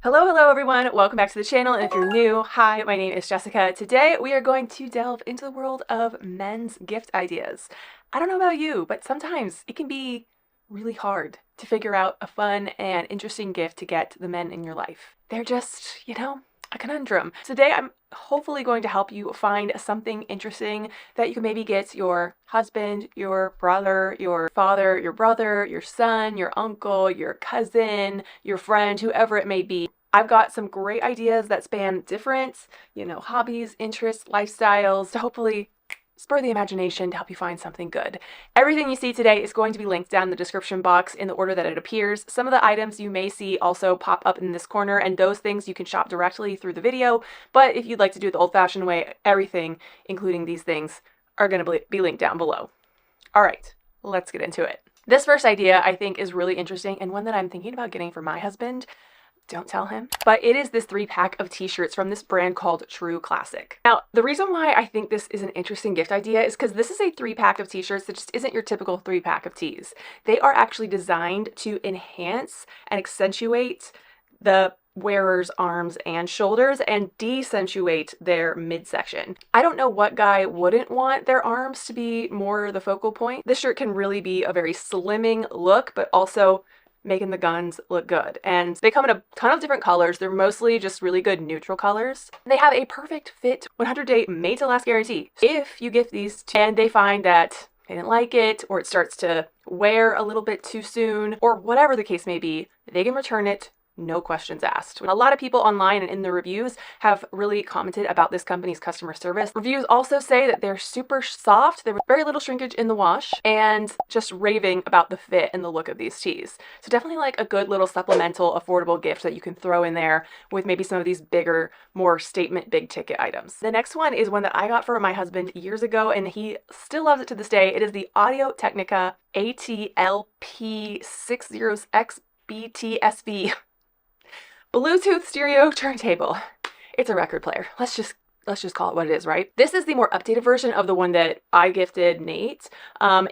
Hello everyone, welcome back to the channel, and if you're new, hi, my name is Jessica. Today we are going to delve into the world of men's gift ideas. I don't know about you, but sometimes it can be really hard to figure out a fun and interesting gift to get the men in your life. They're just, a conundrum. Today I'm hopefully going to help you find something interesting that you can maybe get your husband, your brother, your father, your brother, your son, your uncle, your cousin, your friend, whoever it may be. I've got some great ideas that span different, hobbies, interests, lifestyles to hopefully spur the imagination to help you find something good. Everything you see today is going to be linked down in the description box in the order that it appears. Some of the items you may see also pop up in this corner, and those things you can shop directly through the video. But if you'd like to do it the old-fashioned way, everything, including these things, are going to be linked down below. All right, let's get into it. This first idea I think is really interesting and one that I'm thinking about getting for my husband. Don't tell him. But it is this 3-pack of t-shirts from this brand called True Classic. Now, the reason why I think this is an interesting gift idea is because this is a 3-pack of t-shirts that just isn't your typical 3-pack of tees. They are actually designed to enhance and accentuate the wearer's arms and shoulders and deaccentuate their midsection. I don't know what guy wouldn't want their arms to be more the focal point. This shirt can really be a very slimming look, but also making the guns look good. And they come in a ton of different colors. They're mostly just really good neutral colors. They have a perfect fit 100-day made to last guarantee. If you gift these to and they find that they didn't like it, or it starts to wear a little bit too soon, or whatever the case may be, they can return it, no questions asked. A lot of people online and in the reviews have really commented about this company's customer service. Reviews also say that they're super soft, there was very little shrinkage in the wash, and just raving about the fit and the look of these tees. So definitely like a good little supplemental affordable gift that you can throw in there with maybe some of these bigger, more statement big ticket items. The next one is one that I got for my husband years ago and he still loves it to this day. It is the Audio Technica ATLP60XBTSV Bluetooth stereo turntable. It's a record player. Let's just call it what it is, right? This is the more updated version of the one that I gifted Nate,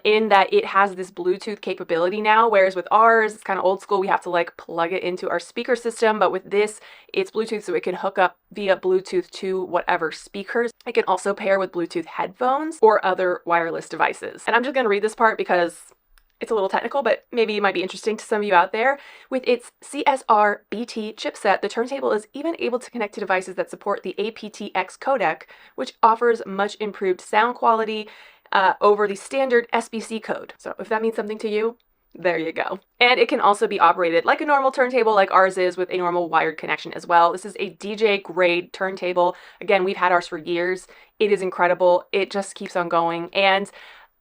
in that it has this Bluetooth capability now, whereas with ours, it's kind of old school. We have to like plug it into our speaker system, but with this, it's Bluetooth, so it can hook up via Bluetooth to whatever speakers. It can also pair with Bluetooth headphones or other wireless devices. And I'm just gonna read this part because it's a little technical, but maybe it might be interesting to some of you out there. With its CSR BT chipset, the turntable is even able to connect to devices that support the aptX codec, which offers much improved sound quality over the standard SBC code. So if that means something to you, there you go. And it can also be operated like a normal turntable like ours is, with a normal wired connection as well. This is a DJ grade turntable. Again, we've had ours for years. It is incredible. It just keeps on going. And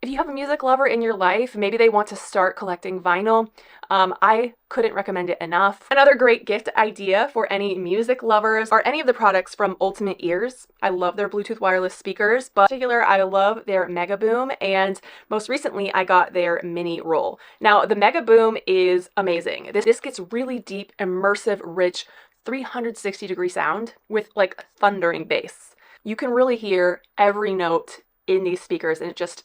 if you have a music lover in your life, maybe they want to start collecting vinyl, I couldn't recommend it enough. Another great gift idea for any music lovers are any of the products from Ultimate Ears. I love their Bluetooth wireless speakers, but in particular, I love their Mega Boom, and most recently I got their Mini Roll. Now, the Mega Boom is amazing. This gets really deep, immersive, rich, 360-degree sound with like thundering bass. You can really hear every note in these speakers, and it just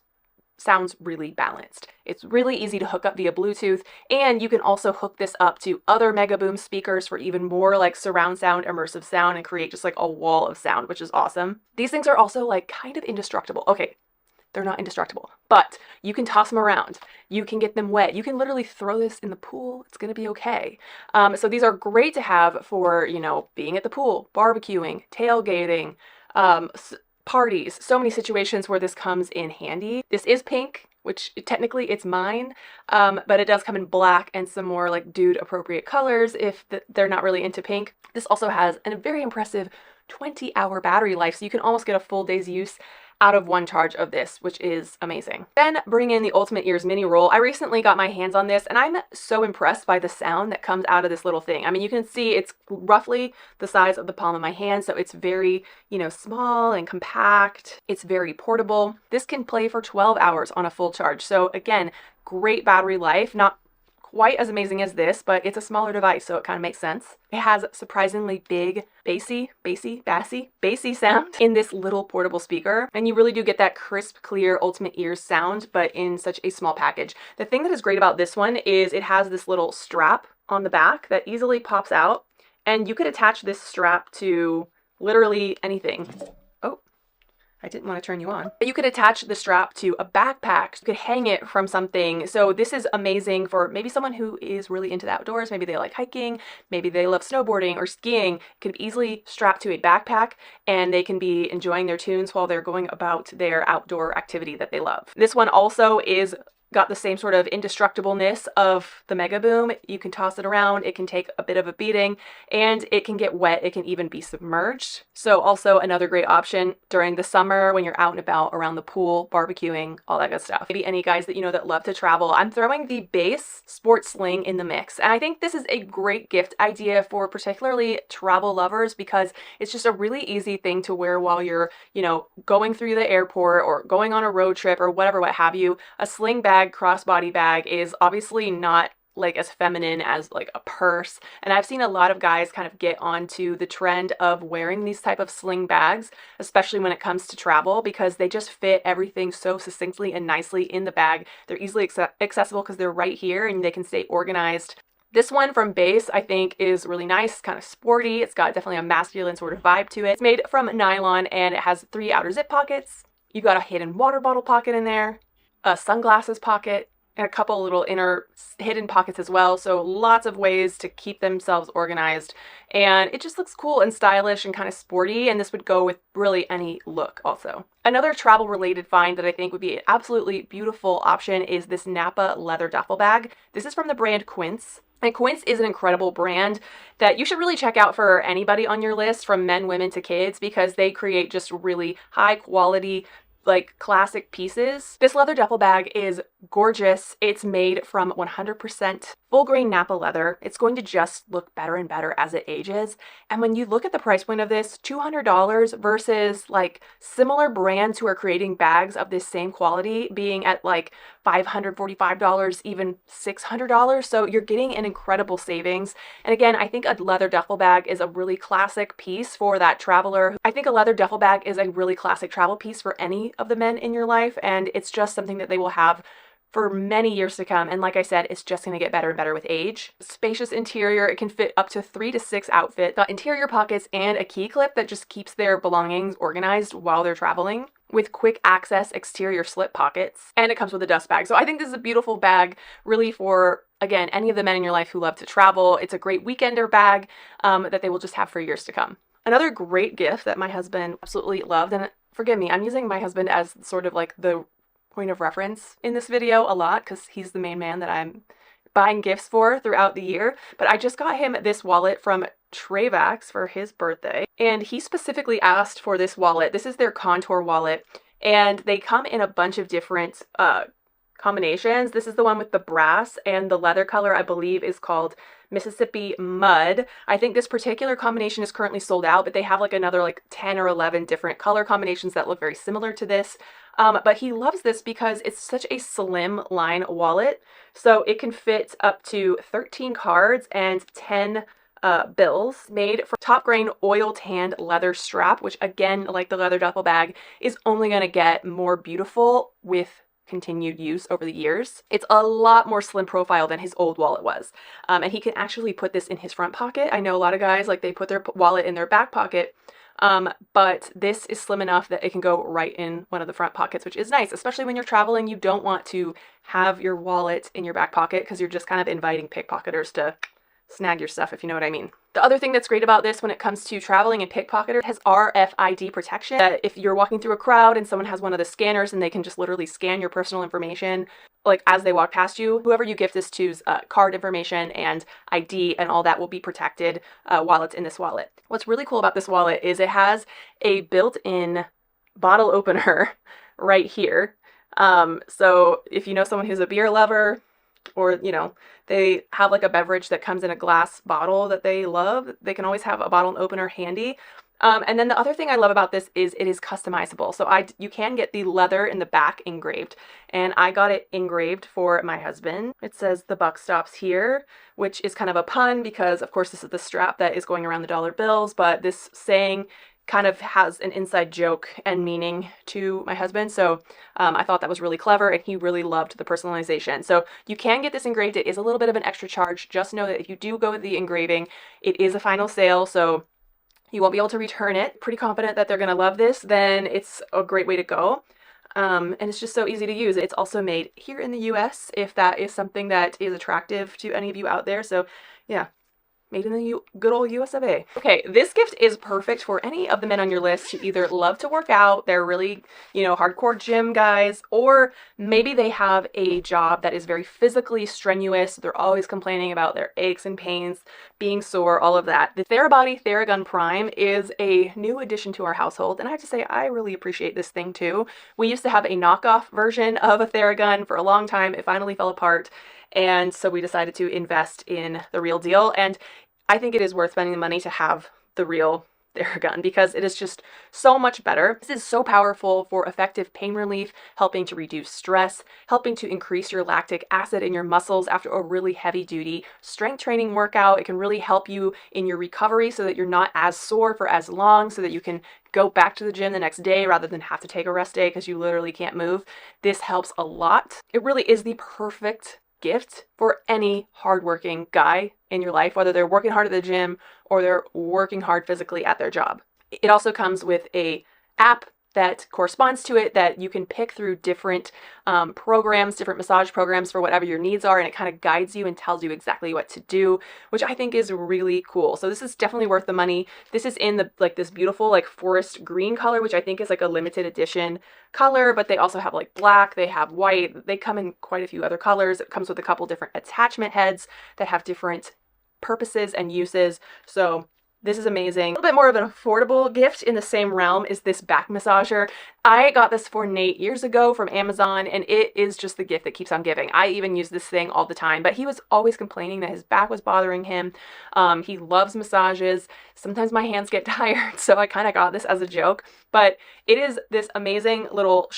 sounds really balanced. It's really easy to hook up via Bluetooth, and you can also hook this up to other Mega Boom speakers for even more like surround sound, immersive sound, and create just like a wall of sound, which is awesome. These things are also like kind of indestructible. Okay, they're not indestructible, but you can toss them around. You can get them wet. You can literally throw this in the pool. It's gonna be okay. So these are great to have for, being at the pool, barbecuing, tailgating, parties, so many situations where this comes in handy. This is pink, which technically it's mine, but it does come in black and some more like dude appropriate colors if they're not really into pink. This also has a very impressive 20-hour battery life, so you can almost get a full day's use out of one charge of this, which is amazing. Then bring in the Ultimate Ears Mini Roll. I recently got my hands on this and I'm so impressed by the sound that comes out of this little thing. I mean, you can see it's roughly the size of the palm of my hand, so it's very, small and compact. It's very portable. This can play for 12 hours on a full charge. So again, great battery life, not quite as amazing as this, but it's a smaller device, so it kind of makes sense. It has surprisingly big, bassy sound in this little portable speaker, and you really do get that crisp, clear Ultimate Ears sound, but in such a small package. The thing that is great about this one is it has this little strap on the back that easily pops out, And you could attach this strap to literally anything. Oh, I didn't want to turn you on. But you could attach the strap to a backpack. You could hang it from something. So this is amazing for maybe someone who is really into the outdoors. Maybe they like hiking. Maybe they love snowboarding or skiing. It can be easily strapped to a backpack and they can be enjoying their tunes while they're going about their outdoor activity that they love. This one also is got the same sort of indestructibleness of the Mega Boom. You can toss it around, it can take a bit of a beating, and it can get wet, it can even be submerged. So also another great option during the summer when you're out and about around the pool, barbecuing, all that good stuff. Maybe any guys that you know that love to travel. I'm throwing the base sports sling in the mix. And I think this is a great gift idea for particularly travel lovers because it's just a really easy thing to wear while you're, going through the airport or going on a road trip or whatever, what have you. A sling bag, crossbody bag is obviously not like as feminine as like a purse, and I've seen a lot of guys kind of get onto the trend of wearing these type of sling bags, especially when it comes to travel, because they just fit everything so succinctly and nicely in the bag. They're easily accessible because they're right here and they can stay organized. This one from Base, I think, is really nice, kind of sporty. It's got definitely a masculine sort of vibe to it. It's made from nylon and it has 3 outer zip pockets. You got a hidden water bottle pocket in there, a sunglasses pocket, and a couple little inner hidden pockets as well. So lots of ways to keep themselves organized. And it just looks cool and stylish and kind of sporty. And this would go with really any look also. Another travel related find that I think would be an absolutely beautiful option is this Napa leather duffel bag. This is from the brand Quince. And Quince is an incredible brand that you should really check out for anybody on your list, from men, women to kids, because they create just really high quality, like classic pieces. This leather duffel bag is gorgeous. It's made from 100% full grain Napa leather. It's going to just look better and better as it ages. And when you look at the price point of this, $200 versus like similar brands who are creating bags of this same quality being at like $545, even $600. So you're getting an incredible savings. And again, I think a leather duffel bag is a really classic piece for that traveler. I think a leather duffel bag is a really classic travel piece for any of the men in your life. And it's just something that they will have for many years to come. And like I said, it's just going to get better and better with age. Spacious interior. It can fit up to 3 to 6 outfits. Got interior pockets and a key clip that just keeps their belongings organized while they're traveling, with quick access exterior slip pockets. And it comes with a dust bag. So I think this is a beautiful bag really for, again, any of the men in your life who love to travel. It's a great weekender bag that they will just have for years to come. Another great gift that my husband absolutely loved, and forgive me, I'm using my husband as sort of like the point of reference in this video a lot because he's the main man that I'm buying gifts for throughout the year. But I just got him this wallet from Travax for his birthday, and he specifically asked for this wallet. This is their contour wallet, and they come in a bunch of different combinations. This is the one with the brass, and the leather color I believe is called Mississippi Mud. I think this particular combination is currently sold out, but they have like another like 10 or 11 different color combinations that look very similar to this. But he loves this because it's such a slim line wallet. So it can fit up to 13 cards and 10 bills, made from top grain oil tanned leather strap, which again, like the leather duffel bag, is only going to get more beautiful with continued use over the years. It's a lot more slim profile than his old wallet was. And he can actually put this in his front pocket. I know a lot of guys, like, they put their wallet in their back pocket, but this is slim enough that it can go right in one of the front pockets, which is nice, especially when you're traveling. You don't want to have your wallet in your back pocket because you're just kind of inviting pickpocketers to snag your stuff, if you know what I mean. The other thing that's great about this when it comes to traveling and pickpocketer, it has RFID protection. If you're walking through a crowd and someone has one of the scanners and they can just literally scan your personal information, like as they walk past you, whoever you gift this to's card information and ID and all that will be protected while it's in this wallet. What's really cool about this wallet is it has a built-in bottle opener right here. So if you know someone who's a beer lover, or, you know, they have like a beverage that comes in a glass bottle that they love, they can always have a bottle opener handy. And then the other thing I love about this is it is customizable. So you can get the leather in the back engraved, and I got it engraved for my husband. It says "The buck stops here," which is kind of a pun because of course this is the strap that is going around the dollar bills, but this saying kind of has an inside joke and meaning to my husband. So I thought that was really clever, and he really loved the personalization. So you can get this engraved. It is a little bit of an extra charge. Just know that if you do go with the engraving, it is a final sale. So you won't be able to return it. Pretty confident that they're going to love this. Then it's a great way to go. And it's just so easy to use. It's also made here in the US, if that is something that is attractive to any of you out there. So yeah, made in the good old US of A. Okay, this gift is perfect for any of the men on your list who either love to work out, they're really, hardcore gym guys, or maybe they have a job that is very physically strenuous. They're always complaining about their aches and pains, being sore, all of that. The Therabody Theragun Prime is a new addition to our household, and I have to say, I really appreciate this thing too. We used to have a knockoff version of a Theragun for a long time. It finally fell apart, and so we decided to invest in the real deal, and I think it is worth spending the money to have the real Theragun because it is just so much better. This is so powerful for effective pain relief, helping to reduce stress, helping to increase your lactic acid in your muscles after a really heavy duty strength training workout. It can really help you in your recovery so that you're not as sore for as long, so that you can go back to the gym the next day rather than have to take a rest day because you literally can't move. This helps a lot. It really is the perfect gift for any hardworking guy in your life, whether they're working hard at the gym or they're working hard physically at their job. It also comes with a app that corresponds to it that you can pick through different programs, different massage programs for whatever your needs are, and it kind of guides you and tells you exactly what to do, which I think is really cool. So this is definitely worth the money. This is in this beautiful forest green color, which I think is a limited edition color, but they also have black, they have white, they come in quite a few other colors. It comes with a couple different attachment heads that have different purposes and uses. So this is amazing. A little bit more of an affordable gift in the same realm is this back massager. I got this for Nate years ago from Amazon, and it is just the gift that keeps on giving. I even use this thing all the time, but he was always complaining that his back was bothering him. He loves massages. Sometimes my hands get tired, so I kind of got this as a joke, but it is this amazing little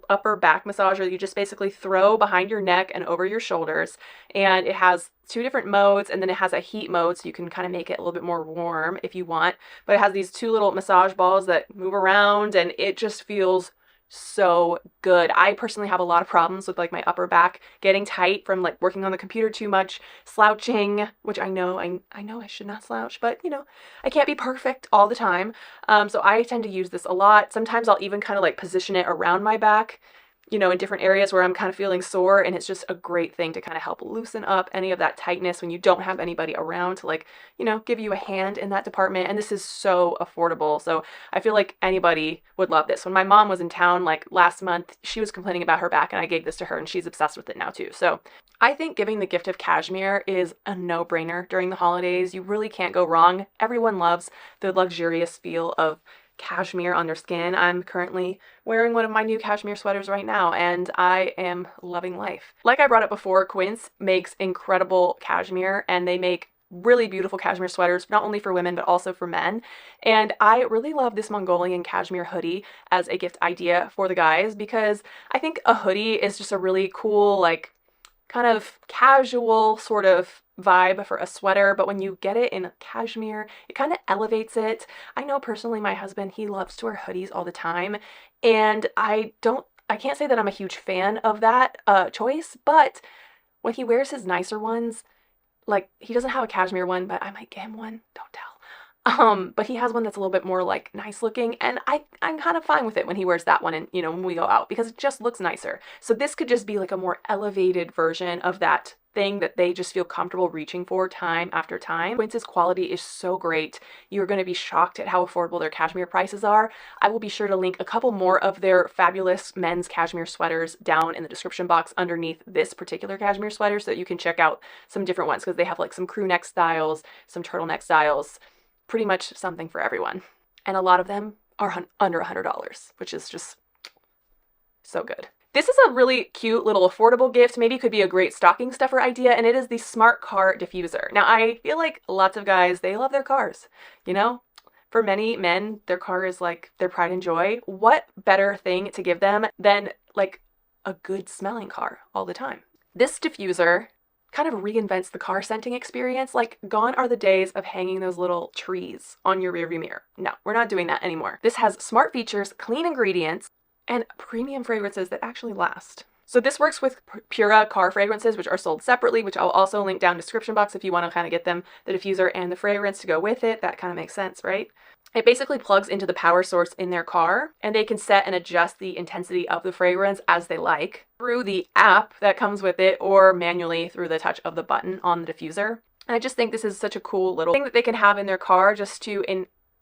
upper back massager you just basically throw behind your neck and over your shoulders, and it has two different modes, and then it has a heat mode, so you can kind of make it a little bit more warm if you want, but it has these two little massage balls that move around, and it just feels so good. I personally have a lot of problems with my upper back getting tight from working on the computer too much, slouching, which I know I should not slouch, but I can't be perfect all the time. So I tend to use this a lot. Sometimes I'll even kind of position it around my back, in different areas where I'm kind of feeling sore, and it's just a great thing to kind of help loosen up any of that tightness when you don't have anybody around to give you a hand in that department. And this is so affordable. So I feel like anybody would love this. When my mom was in town last month, she was complaining about her back, and I gave this to her, and she's obsessed with it now too. So I think giving the gift of cashmere is a no-brainer during the holidays. You really can't go wrong. Everyone loves the luxurious feel of cashmere on their skin. I'm currently wearing one of my new cashmere sweaters right now, and I am loving life. Like I brought up before, Quince makes incredible cashmere, and they make really beautiful cashmere sweaters, not only for women, but also for men. And I really love this Mongolian cashmere hoodie as a gift idea for the guys, because I think a hoodie is just a really cool, kind of casual sort of vibe for a sweater, but when you get it in cashmere, it kind of elevates it. I know personally my husband, he loves to wear hoodies all the time, and I can't say that I'm a huge fan of that choice, but when he wears his nicer ones, he doesn't have a cashmere one, but I might get him one, don't tell. But he has one that's a little bit more nice looking, and I'm kind of fine with it when he wears that one, and when we go out, because it just looks nicer. So this could just be a more elevated version of that thing that they just feel comfortable reaching for time after time. Quince's quality is so great. You're going to be shocked at how affordable their cashmere prices are. I will be sure to link a couple more of their fabulous men's cashmere sweaters down in the description box underneath this particular cashmere sweater, so that you can check out some different ones, because they have some crew neck styles, some turtleneck styles, pretty much something for everyone. And a lot of them are under $100, which is just so good. This is a really cute little affordable gift. Maybe could be a great stocking stuffer idea, and it is the Smart Car Diffuser. Now, I feel like lots of guys, they love their cars, For many men, their car is their pride and joy. What better thing to give them than a good smelling car all the time? This diffuser kind of reinvents the car scenting experience. Like, gone are the days of hanging those little trees on your rearview mirror. No, we're not doing that anymore. This has smart features, clean ingredients, and premium fragrances that actually last. So this works with Pura car fragrances, which are sold separately, which I'll also link down in the description box if you want to kind of get them, the diffuser and the fragrance to go with it. That kind of makes sense, right? It basically plugs into the power source in their car, and they can set and adjust the intensity of the fragrance as they like through the app that comes with it, or manually through the touch of the button on the diffuser. And I just think this is such a cool little thing that they can have in their car just to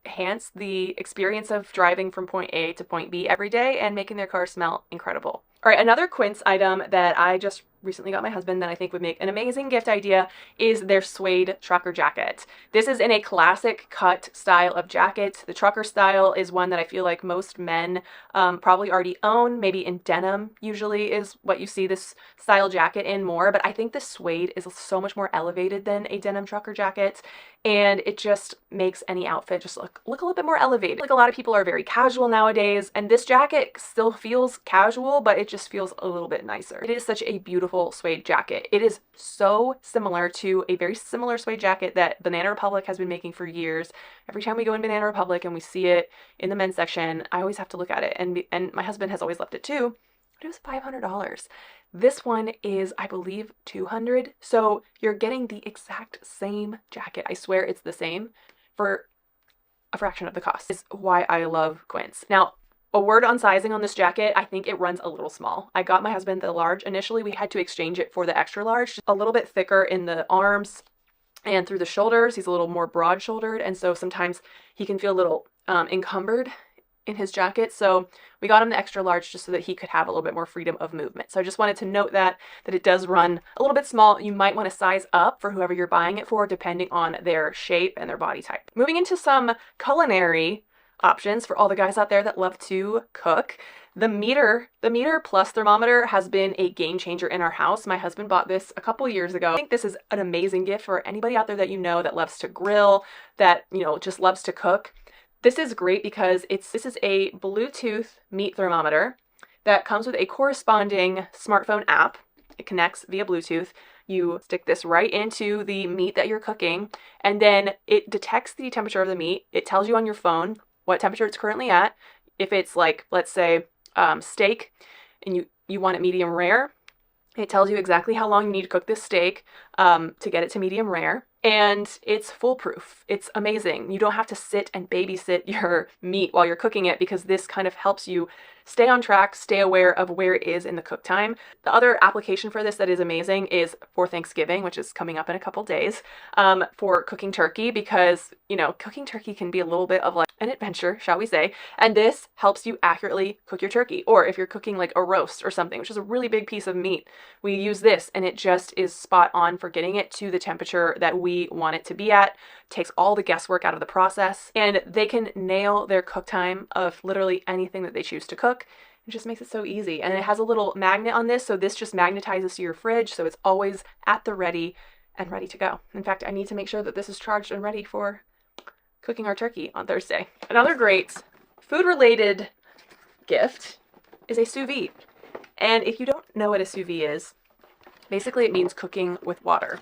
enhance the experience of driving from point A to point B every day and making their car smell incredible. All right, another Quince item that I just recently got my husband that I think would make an amazing gift idea is their Suede trucker jacket. This is in a classic cut style of jacket. The trucker style is one that I feel like most men probably already own. Maybe in denim usually is what you see this style jacket in more, but I think the Suede is so much more elevated than a denim trucker jacket, and it just makes any outfit just look a little bit more elevated. Like, a lot of people are very casual nowadays, and this jacket still feels casual, but it just feels a little bit nicer. It is such a beautiful suede jacket. It is so similar to a very similar suede jacket that Banana Republic has been making for years. Every time we go in Banana Republic and we see it in the men's section, I always have to look at it, and my husband has always loved it too. It was $500. This one is, I believe, $200. So you're getting the exact same jacket. I swear it's the same for a fraction of the cost. Is why I love Quince. Now, a word on sizing on this jacket, I think it runs a little small. I got my husband the large initially. We had to exchange it for the extra large, just a little bit thicker in the arms and through the shoulders. He's a little more broad shouldered, and so sometimes he can feel a little encumbered in his jacket. So we got him the extra large just so that he could have a little bit more freedom of movement. So I just wanted to note that it does run a little bit small. You might want to size up for whoever you're buying it for, depending on their shape and their body type. Moving into some culinary options for all the guys out there that love to cook. The meter plus thermometer has been a game changer in our house. My husband bought this a couple years ago. I think this is an amazing gift for anybody out there that you know that loves to grill, that, you know, just loves to cook. This is great because this is a Bluetooth meat thermometer that comes with a corresponding smartphone app. It connects via Bluetooth. You stick this right into the meat that you're cooking, and then it detects the temperature of the meat. It tells you on your phone what temperature it's currently at. If it's like, let's say, steak, and you want it medium rare, it tells you exactly how long you need to cook this steak to get it to medium rare. And it's foolproof. It's amazing. You don't have to sit and babysit your meat while you're cooking it, because this kind of helps you stay on track, stay aware of where it is in the cook time. The other application for this that is amazing is for Thanksgiving, which is coming up in a couple days, for cooking turkey, because, you know, cooking turkey can be a little bit of like an adventure, shall we say, and this helps you accurately cook your turkey. Or if you're cooking like a roast or something, which is a really big piece of meat, we use this, and it just is spot on for getting it to the temperature that we want it to be at. Takes all the guesswork out of the process, and they can nail their cook time of literally anything that they choose to cook. It just makes it so easy. And it has a little magnet on this, so this just magnetizes to your fridge, so it's always at the ready and ready to go. In fact, I need to make sure that this is charged and ready for cooking our turkey on Thursday. Another great food-related gift is a sous vide. And if you don't know what a sous vide is, basically it means cooking with water.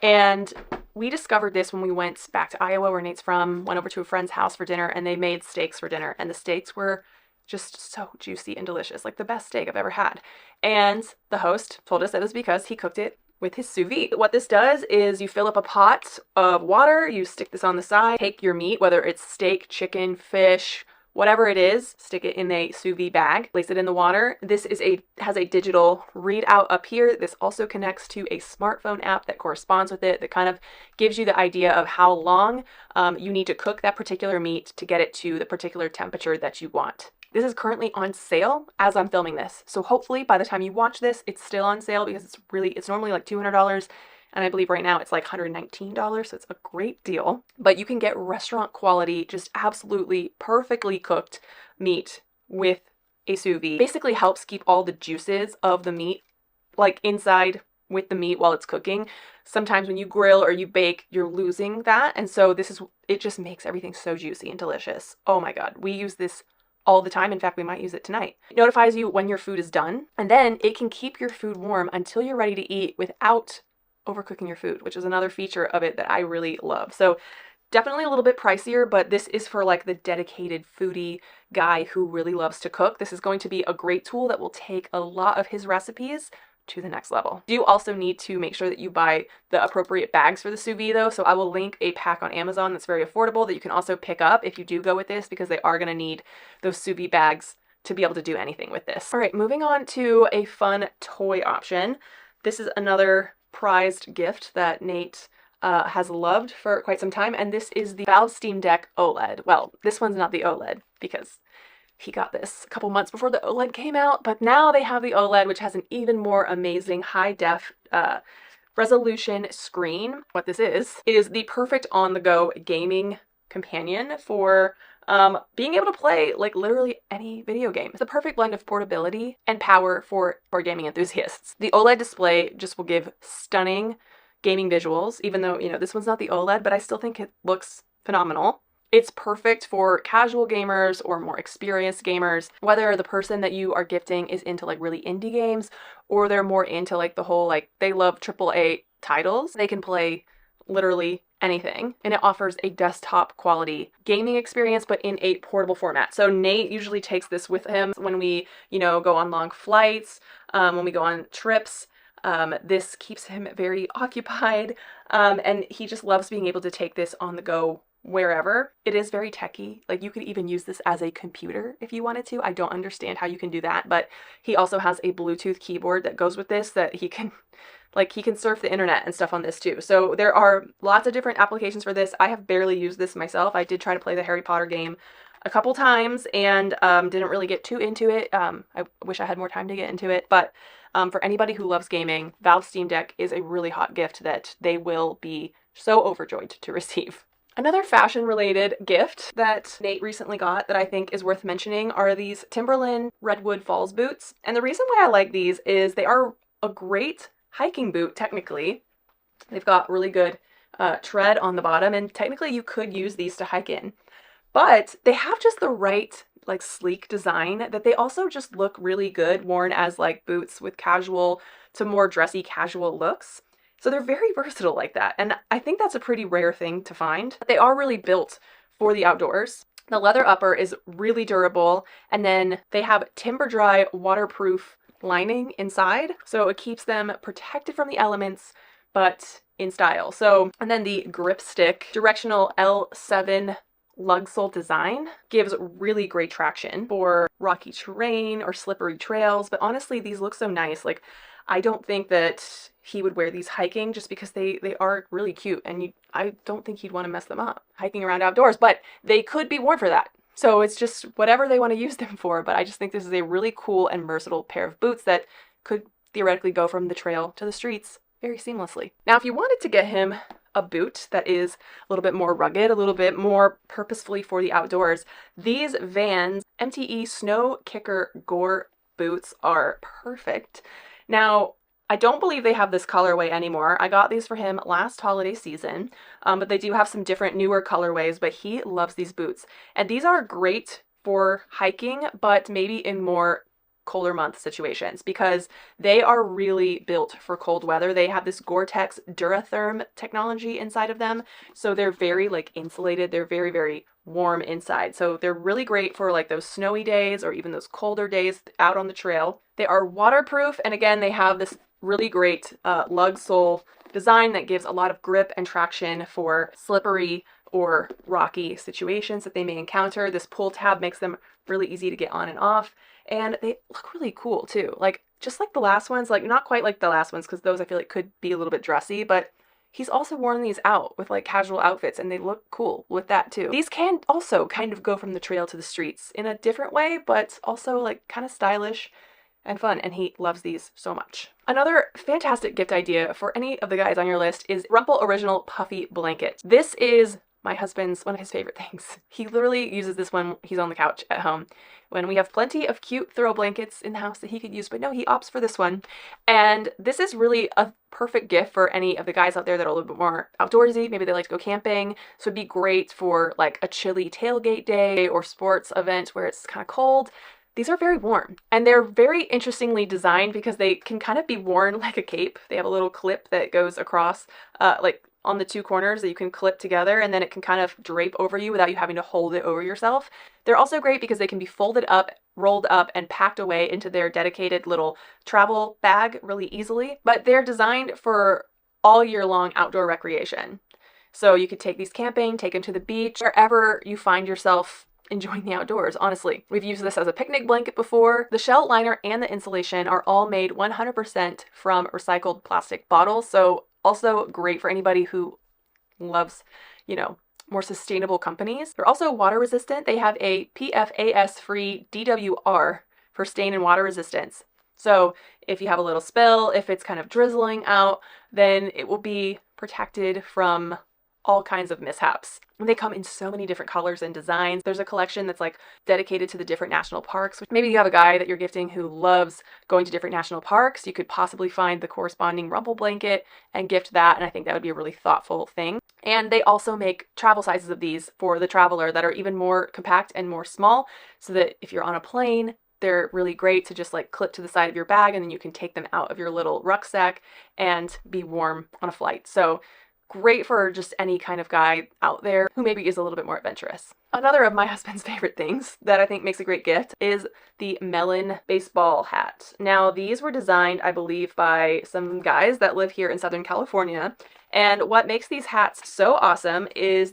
And we discovered this when we went back to Iowa, where Nate's from, went over to a friend's house for dinner, and they made steaks for dinner. And the steaks were just so juicy and delicious, like the best steak I've ever had. And the host told us that it was because he cooked it with his sous vide. What this does is you fill up a pot of water, you stick this on the side, take your meat, whether it's steak, chicken, fish, whatever it is, stick it in a sous vide bag, place it in the water. This has a digital readout up here. This also connects to a smartphone app that corresponds with it, that kind of gives you the idea of how long you need to cook that particular meat to get it to the particular temperature that you want. This is currently on sale as I'm filming this. So hopefully by the time you watch this, it's still on sale, because it's normally like $200. And I believe right now it's like $119, so it's a great deal. But you can get restaurant quality, just absolutely perfectly cooked meat with a sous vide. Basically helps keep all the juices of the meat like inside with the meat while it's cooking. Sometimes when you grill or you bake, you're losing that. And so it just makes everything so juicy and delicious. Oh my God, we use this all the time. In fact, we might use it tonight. It notifies you when your food is done, and then it can keep your food warm until you're ready to eat without overcooking your food, which is another feature of it that I really love. So definitely a little bit pricier, but this is for like the dedicated foodie guy who really loves to cook. This is going to be a great tool that will take a lot of his recipes to the next level. You also need to make sure that you buy the appropriate bags for the sous vide though. So I will link a pack on Amazon that's very affordable that you can also pick up if you do go with this, because they are going to need those sous vide bags to be able to do anything with this. All right, moving on to a fun toy option. This is another prized gift that Nate has loved for quite some time, and this is the Valve Steam Deck OLED. Well, this one's not the OLED because he got this a couple months before the OLED came out, but now they have the OLED, which has an even more amazing high-def resolution screen. What this is the perfect on-the-go gaming companion for being able to play like literally any video game. It's the perfect blend of portability and power for gaming enthusiasts. The OLED display just will give stunning gaming visuals, even though, you know, this one's not the OLED, but I still think it looks phenomenal. It's perfect for casual gamers or more experienced gamers, whether the person that you are gifting is into like really indie games or they're more into like the whole, like they love AAA titles. They can play literally anything, and it offers a desktop quality gaming experience but in a portable format. So Nate usually takes this with him when we, you know, go on long flights, when we go on trips. This keeps him very occupied, and he just loves being able to take this on the go wherever. It is very techy. Like you could even use this as a computer if you wanted to. I don't understand how you can do that, but he also has a Bluetooth keyboard that goes with this that he can surf the internet and stuff on this too. So there are lots of different applications for this. I have barely used this myself. I did try to play the Harry Potter game a couple times and didn't really get too into it. I wish I had more time to get into it, but for anybody who loves gaming, Valve Steam Deck is a really hot gift that they will be so overjoyed to receive. Another fashion-related gift that Nate recently got that I think is worth mentioning are these Timberland Redwood Falls boots. And the reason why I like these is they are a great hiking boot, technically. They've got really good tread on the bottom, and technically you could use these to hike in. But they have just the right, like, sleek design that they also just look really good worn as, like, boots with casual to more dressy casual looks. So they're very versatile like that, and I think that's a pretty rare thing to find. They are really built for the outdoors. The leather upper is really durable, and then they have timber dry waterproof lining inside, so it keeps them protected from the elements, but in style. So, and then the grip stick directional L7 lug sole design gives really great traction for rocky terrain or slippery trails, but honestly, these look so nice. Like, I don't think that he would wear these hiking just because they are really cute, and I don't think he'd want to mess them up hiking around outdoors, but they could be worn for that. So it's just whatever they want to use them for, but I just think this is a really cool and versatile pair of boots that could theoretically go from the trail to the streets very seamlessly. Now, if you wanted to get him a boot that is a little bit more rugged, a little bit more purposefully for the outdoors, these Vans MTE Snow Kicker Gore boots are perfect. Now, I don't believe they have this colorway anymore. I got these for him last holiday season, but they do have some different newer colorways, but he loves these boots. And these are great for hiking, but maybe in more colder month situations because they are really built for cold weather. They have this Gore-Tex Duratherm technology inside of them. So they're very like insulated. They're very, very warm inside. So they're really great for like those snowy days or even those colder days out on the trail. They are waterproof. And again, they have this really great lug sole design that gives a lot of grip and traction for slippery or rocky situations that they may encounter. This pull tab makes them really easy to get on and off. And they look really cool too. Like, just like the last ones, like not quite like the last ones because those I feel like could be a little bit dressy, but he's also worn these out with like casual outfits and they look cool with that too. These can also kind of go from the trail to the streets in a different way, but also like kind of stylish and fun, and he loves these so much. Another fantastic gift idea for any of the guys on your list is Rumpel Original Puffy Blanket. This is my husband's one of his favorite things. He literally uses this when he's on the couch at home, when we have plenty of cute throw blankets in the house that he could use, but no, he opts for this one. And this is really a perfect gift for any of the guys out there that are a little bit more outdoorsy. Maybe they like to go camping. So it'd be great for like a chilly tailgate day or sports event where it's kind of cold. these are very warm, and they're very interestingly designed because they can kind of be worn like a cape. They have a little clip that goes across, like on the two corners that you can clip together, and then it can kind of drape over you without you having to hold it over yourself. They're also great because they can be folded up, rolled up, and packed away into their dedicated little travel bag really easily. But they're designed for all year long outdoor recreation. So you could take these camping, take them to the beach, wherever you find yourself enjoying the outdoors, honestly. We've used this as a picnic blanket before. The shell liner and the insulation are all made 100% from recycled plastic bottles, so also great for anybody who loves, you know, more sustainable companies. They're also water resistant. They have a PFAS-free DWR for stain and water resistance. So if you have a little spill, if it's kind of drizzling out, then it will be protected from all kinds of mishaps. And they come in so many different colors and designs. There's a collection that's like dedicated to the different national parks. Maybe you have a guy that you're gifting who loves going to different national parks. You could possibly find the corresponding rumple blanket and gift that. And I think that would be a really thoughtful thing. And they also make travel sizes of these for the traveler that are even more compact and more small, so that if you're on a plane, they're really great to just like clip to the side of your bag, and then you can take them out of your little rucksack and be warm on a flight. So great for just any kind of guy out there who maybe is a little bit more adventurous. Another of my husband's favorite things that I think makes a great gift is the melon baseball hat. Now, these were designed, I believe, by some guys that live here in Southern California. And what makes these hats so awesome is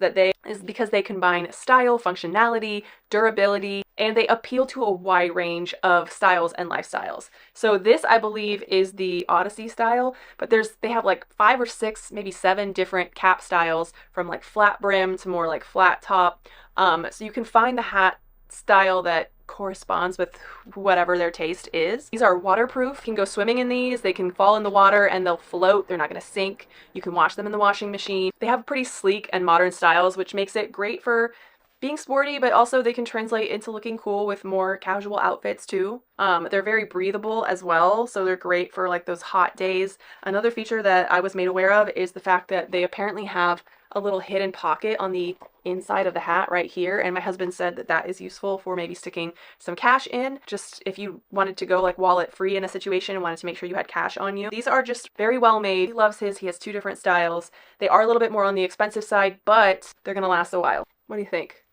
because they combine style, functionality, durability, and they appeal to a wide range of styles and lifestyles. So this, I believe, is the Odyssey style, but they have like 5 or 6, maybe 7 different cap styles, from like flat brim to more like flat top. So you can find the hat style that corresponds with whatever their taste is. These are waterproof. You can go swimming in these. They can fall in the water and they'll float. They're not going to sink. You can wash them in the washing machine. They have pretty sleek and modern styles, which makes it great for being sporty, but also they can translate into looking cool with more casual outfits too. They're very breathable as well, so they're great for like those hot days. Another feature that I was made aware of is the fact that they apparently have a little hidden pocket on the inside of the hat right here, and my husband said that that is useful for maybe sticking some cash in, just if you wanted to go like wallet free in a situation and wanted to make sure you had cash on you. These are just very well made. He loves his. He has 2 different styles. They are a little bit more on the expensive side, but they're gonna last a while. What do you think?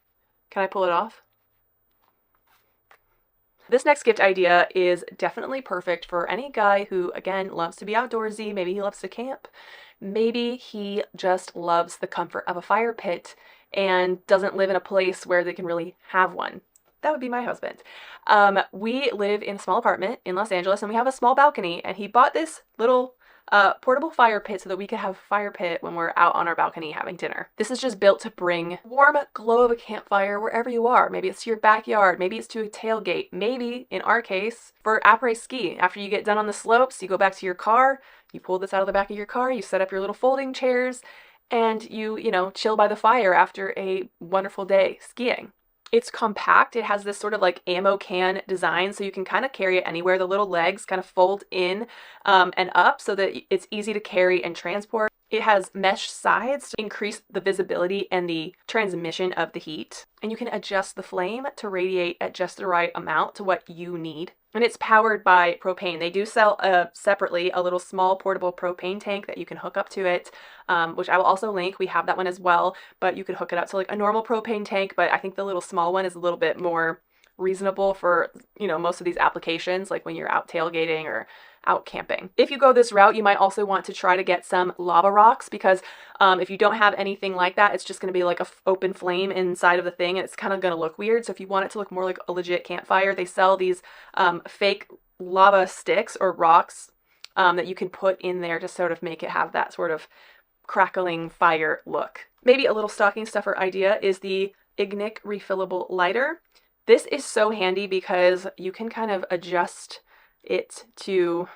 Can I pull it off? This next gift idea is definitely perfect for any guy who, again, loves to be outdoorsy. Maybe he loves to camp. Maybe he just loves the comfort of a fire pit and doesn't live in a place where they can really have one. That would be my husband. We live in a small apartment in Los Angeles, and we have a small balcony, and he bought this little portable fire pit so that we could have a fire pit when we're out on our balcony having dinner. This is just built to bring warm glow of a campfire wherever you are. Maybe it's to your backyard, maybe it's to a tailgate, maybe, in our case, for après ski. After you get done on the slopes, you go back to your car, you pull this out of the back of your car, you set up your little folding chairs, and you chill by the fire after a wonderful day skiing. It's compact. It has this sort of like ammo can design, so you can kind of carry it anywhere. The little legs kind of fold in and up so that it's easy to carry and transport. It has mesh sides to increase the visibility and the transmission of the heat. And you can adjust the flame to radiate at just the right amount to what you need. And it's powered by propane. They do sell separately a little small portable propane tank that you can hook up to it, which I will also link. We have that one as well, but you could hook it up to like a normal propane tank. But I think the little small one is a little bit more reasonable for, most of these applications, like when you're out tailgating or out camping. If you go this route, you might also want to try to get some lava rocks, because if you don't have anything like that, it's just going to be like a open flame inside of the thing, and it's kind of going to look weird. So if you want it to look more like a legit campfire, they sell these fake lava sticks or rocks that you can put in there to sort of make it have that sort of crackling fire look. Maybe a little stocking stuffer idea is the Ignic refillable lighter. This is so handy because you can kind of adjust it to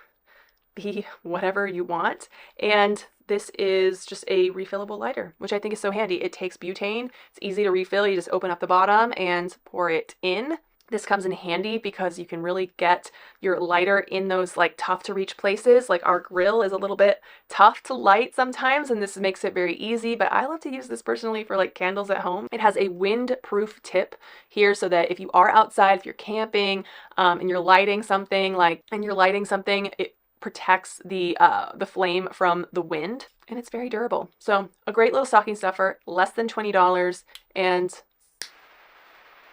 be whatever you want, and this is just a refillable lighter, which I think is so handy. It takes butane, it's easy to refill. You just open up the bottom and pour it in. This comes in handy because you can really get your lighter in those like tough to reach places. Like our grill is a little bit tough to light sometimes, and this makes it very easy, but I love to use this personally for like candles at home. It has a wind-proof tip here so that if you are outside, if you're camping, and you're lighting something, it protects the flame from the wind, and it's very durable. So a great little stocking stuffer, less than $20, and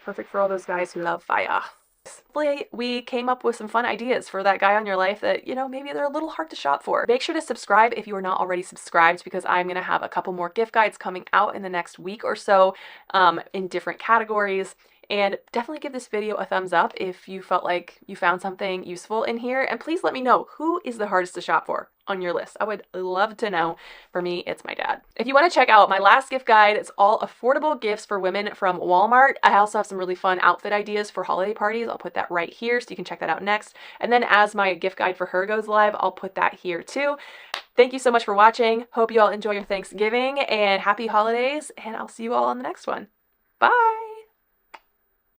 perfect for all those guys who love fire. Hopefully we came up with some fun ideas for that guy on your life that, you know, maybe they're a little hard to shop for. Make sure to subscribe if you are not already subscribed, because I'm going to have a couple more gift guides coming out in the next week or so in different categories. And definitely give this video a thumbs up if you felt like you found something useful in here. And please let me know, who is the hardest to shop for on your list? I would love to know. For me, it's my dad. If you want to check out my last gift guide, it's all affordable gifts for women from Walmart. I also have some really fun outfit ideas for holiday parties. I'll put that right here so you can check that out next. And then as my gift guide for her goes live, I'll put that here too. Thank you so much for watching. Hope you all enjoy your Thanksgiving and happy holidays, and I'll see you all on the next one. Bye!